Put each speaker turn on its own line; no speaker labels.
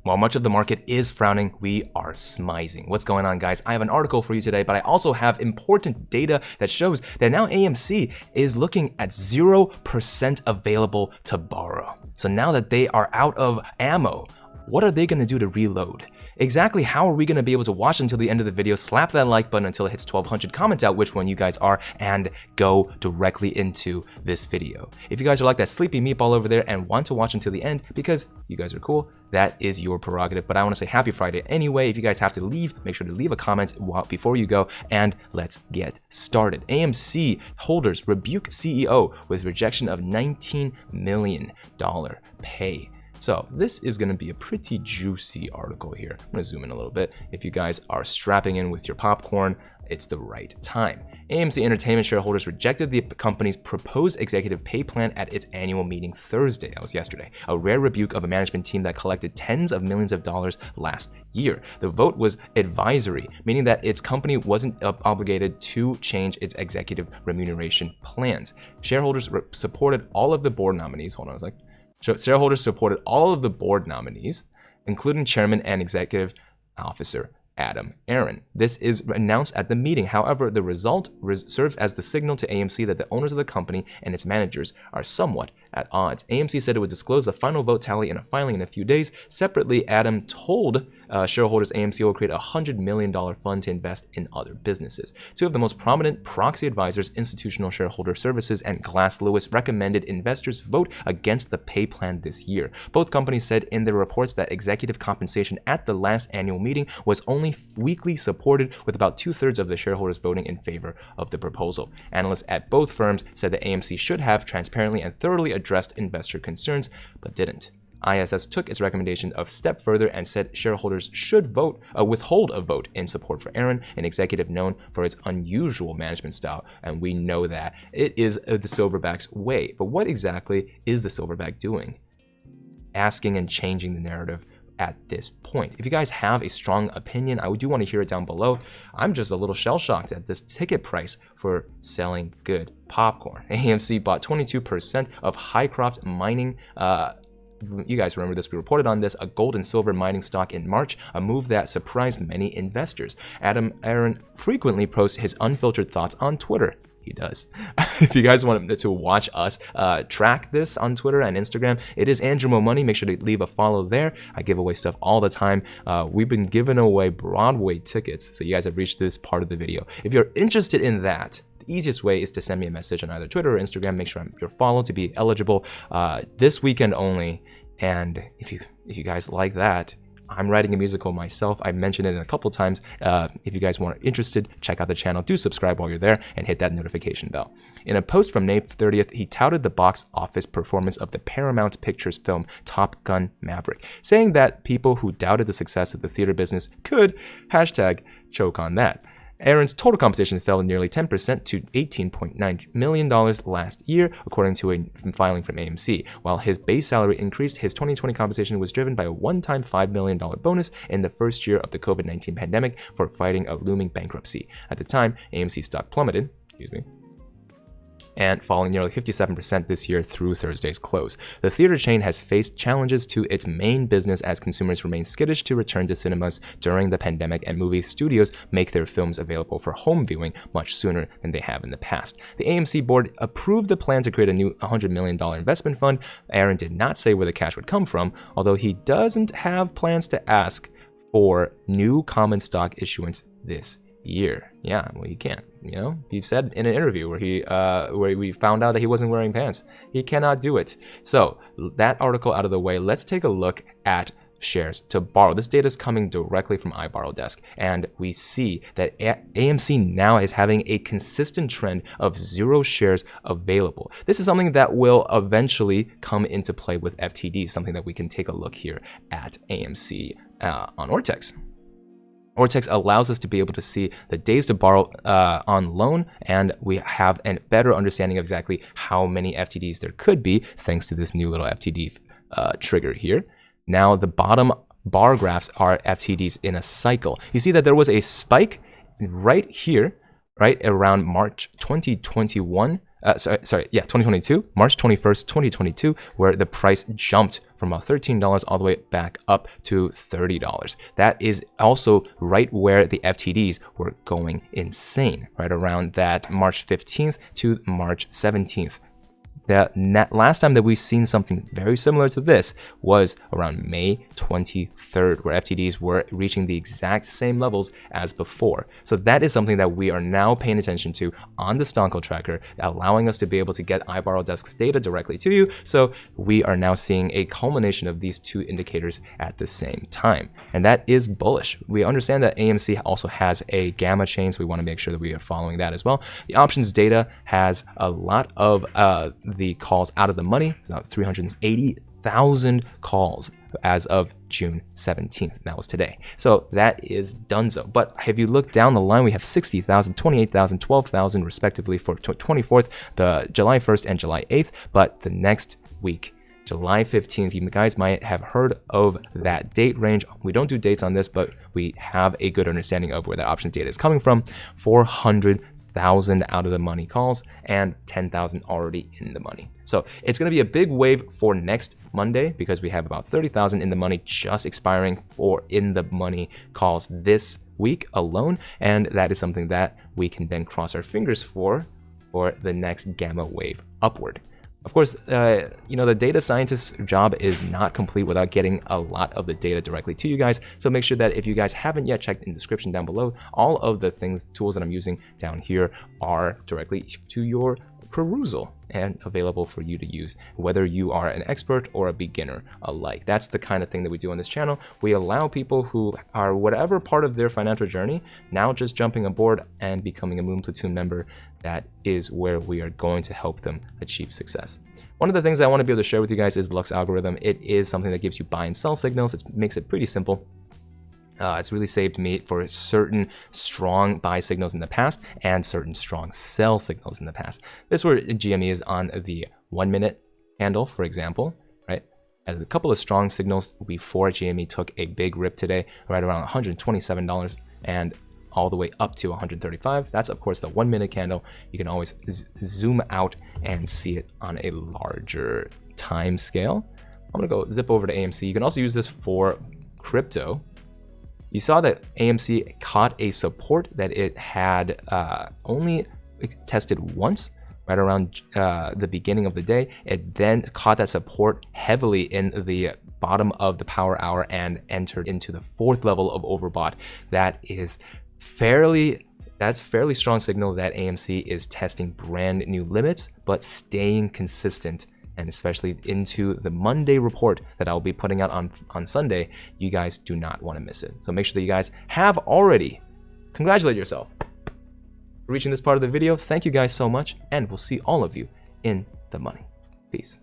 While much of the market is frowning, we are smizing. What's going on, guys? I have an article for you today, but I also have important data that shows that now AMC is looking at 0% available to borrow. So now that they are out of ammo, what are they going to do to reload? Exactly how are we going to be able to watch until the end of the video? Slap that like button until it hits 1200, comment out which one you guys are, and go directly into this video. If you guys are like that sleepy meatball over there and want to watch until the end because you guys are cool, that is your prerogative. But I want to say happy Friday anyway. If you guys have to leave, make sure to leave a comment before you go, and let's get started. AMC holders rebuke CEO with rejection of $19 million pay. So this is going to be a pretty juicy article here. I'm going to zoom in a little bit. If you guys are strapping in with your popcorn, it's the right time. AMC Entertainment shareholders rejected the company's proposed executive pay plan at its annual meeting Thursday. That was yesterday. A rare rebuke of a management team that collected tens of millions of dollars last year. The vote was advisory, meaning that its company wasn't obligated to change its executive remuneration plans. Shareholders supported all of the board nominees. Hold on a sec. Shareholders supported all of the board nominees, including Chairman and Executive Officer Adam Aron. This is announced at the meeting. However, the result serves as the signal to AMC that the owners of the company and its managers are somewhat at odds. AMC said it would disclose the final vote tally in a filing in a few days. Separately, Adam told shareholders AMC will create a $100 million fund to invest in other businesses. Two of the most prominent proxy advisors, Institutional Shareholder Services and Glass Lewis, recommended investors vote against the pay plan this year. Both companies said in their reports that executive compensation at the last annual meeting was only weakly supported, with about 2/3 of the shareholders voting in favor of the proposal. Analysts at both firms said that AMC should have transparently and thoroughly addressed investor concerns, but didn't. ISS took its recommendation a step further and said shareholders should withhold a vote in support for Aron, an executive known for its unusual management style, and we know that it is the Silverback's way. But what exactly is the Silverback doing? Asking and changing the narrative at this point. If you guys have a strong opinion, I do want to hear it down below. I'm just a little shell-shocked at this ticket price for selling good popcorn. AMC bought 22% of Hycroft Mining. You guys remember this, we reported on this, a gold and silver mining stock in March, a move that surprised many investors. Adam Aron frequently posts his unfiltered thoughts on Twitter. He does. If you guys want to watch us track this on Twitter and Instagram, it is Andrew Mo Money. Make sure to leave a follow there. I give away stuff all the time. We've been giving away Broadway tickets, so you guys have reached this part of the video. If you're interested in that, the easiest way is to send me a message on either Twitter or Instagram. Make sure you're followed to be eligible this weekend only. And if you guys like that, I'm writing a musical myself. I mentioned it a couple times. If you guys are interested, check out the channel. Do subscribe while you're there and hit that notification bell. In a post from May 30th, he touted the box office performance of the Paramount Pictures film Top Gun Maverick, saying that people who doubted the success of the theater business could #choke on that. Aron's total compensation fell nearly 10% to $18.9 million last year, according to a filing from AMC. While his base salary increased, his 2020 compensation was driven by a one-time $5 million bonus in the first year of the COVID-19 pandemic for fighting a looming bankruptcy. At the time, AMC stock plummeted, and falling nearly 57% this year through Thursday's close. The theater chain has faced challenges to its main business as consumers remain skittish to return to cinemas during the pandemic, and movie studios make their films available for home viewing much sooner than they have in the past. The AMC board approved the plan to create a new $100 million investment fund. Aron did not say where the cash would come from, although he doesn't have plans to ask for new common stock issuance this year. Yeah, well, you can't. He said in an interview where we found out that he wasn't wearing pants. He cannot do it. So that article out of the way, let's take a look at shares to borrow. This data is coming directly from iBorrowDesk, and we see that AMC now is having a consistent trend of 0 shares available. This is something that will eventually come into play with FTD, something that we can take a look here at AMC on Ortex. Ortex allows us to be able to see the days to borrow on loan, and we have a better understanding of exactly how many FTDs there could be thanks to this new little FTD trigger here. Now the bottom bar graphs are FTDs in a cycle. You see that there was a spike right here, right around March 2021, yeah, 2022, March 21st, 2022, where the price jumped from about $13 all the way back up to $30. That is also right where the FTDs were going insane, right around that March 15th to March 17th. The last time that we've seen something very similar to this was around May 23rd, where FTDs were reaching the exact same levels as before. So that is something that we are now paying attention to on the Stonko tracker, allowing us to be able to get iBorrowDesk's data directly to you. So we are now seeing a culmination of these two indicators at the same time. And that is bullish. We understand that AMC also has a gamma chain, so we want to make sure that we are following that as well. The options data has a lot of the calls out of the money, 380,000 calls as of June 17th. That was today. So that is donezo. But if you look down the line, we have 60,000, 28,000, 12,000 respectively for 24th, the July 1st and July 8th. But the next week, July 15th, you guys might have heard of that date range. We don't do dates on this, but we have a good understanding of where that options data is coming from. 400,000 out of the money calls and 10,000 already in the money. So it's going to be a big wave for next Monday because we have about 30,000 in the money just expiring for in the money calls this week alone. And that is something that we can then cross our fingers for the next gamma wave upward. Of course, the data scientist's job is not complete without getting a lot of the data directly to you guys. So make sure that if you guys haven't yet checked in the description down below, all of the tools that I'm using down here are directly to your perusal and available for you to use, whether you are an expert or a beginner alike. That's the kind of thing that we do on this channel. We allow people who are whatever part of their financial journey, now just jumping aboard and becoming a Moon Platoon member. That is where we are going to help them achieve success. One of the things I want to be able to share with you guys is Lux algorithm. It is something that gives you buy and sell signals. It makes it pretty simple. It's really saved me for certain strong buy signals in the past and certain strong sell signals in the past. This is where GME is on the 1 minute candle, for example, right? As a couple of strong signals before GME took a big rip today, right around $127 and all the way up to 135. That's of course the 1 minute candle. You can always zoom out and see it on a larger time scale. I'm gonna go zip over to AMC. You can also use this for crypto. You saw that AMC caught a support that it had only tested once, right around the beginning of the day. It then caught that support heavily in the bottom of the power hour and entered into the 4th level of overbought. That's fairly strong signal that AMC is testing brand new limits, but staying consistent. And especially into the Monday report that I'll be putting out on Sunday, you guys do not want to miss it. So make sure that you guys have already congratulated yourself for reaching this part of the video. Thank you guys so much, and we'll see all of you in the money. Peace.